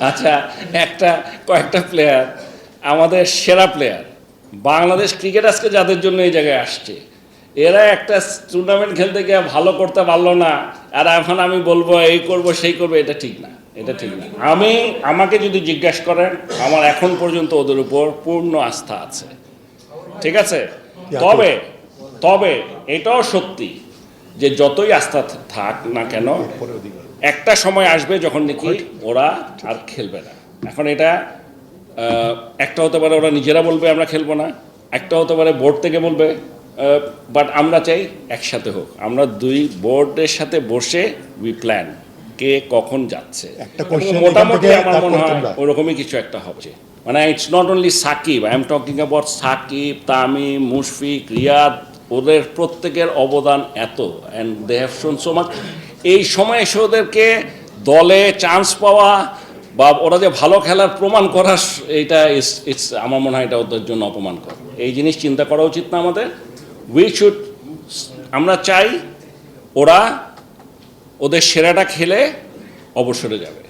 আচ্ছা, কয়েকটা প্লেয়ার আমাদের সেরা প্লেয়ার বাংলাদেশ ক্রিকেট আজকে যাদের জন্য এই জায়গায় আসছে, এরা একটা টুর্নামেন্ট খেলতে গিয়ে ভালো করতে পারলো না, আর এখন আমি বলবো এই করব সেই করবো, এটা ঠিক না, এটা ঠিক না। আমাকে যদি জিজ্ঞাসা করেন, আমার এখন পর্যন্ত ওদের উপর পূর্ণ আস্থা আছে, ঠিক আছে। তবে তবে এটাও সত্যি যে যতই আস্থা থাক না কেন, একটা সময় আসবে যখন নাকি ওরা আর খেলবে না। এখন এটা একটা হতে পারে ওরা নিজেরা বলবে আমরা খেলবো না, একটা হতে পারে বোর্ড থেকে বলবে, বাট আমরা চাই একসাথে হোক। আমরা দুই বোর্ডের সাথে বসে উই প্ল্যান কে কখন যাচ্ছে, মোটামুটি আমার মনে হয় ওরকমই কিছু একটা হবে। মানে it's not only Shakib, I am talking about Shakib, Tamim, Mushfiq, Riyad, ওদের প্রত্যেকের অবদান এত, and they have shown so much. এই সময় এসে ওদেরকে দলে চান্স পাওয়া বা ওরা যে ভালো খেলার প্রমাণ করা, এইটা ইটস আমার মনে হয় এটা ওদের জন্য অপমান কর। এই জিনিস চিন্তা করা উচিত না আমাদের। আমরা চাই ওরা ওদের সেরাটা খেলে অবসরে যাবে।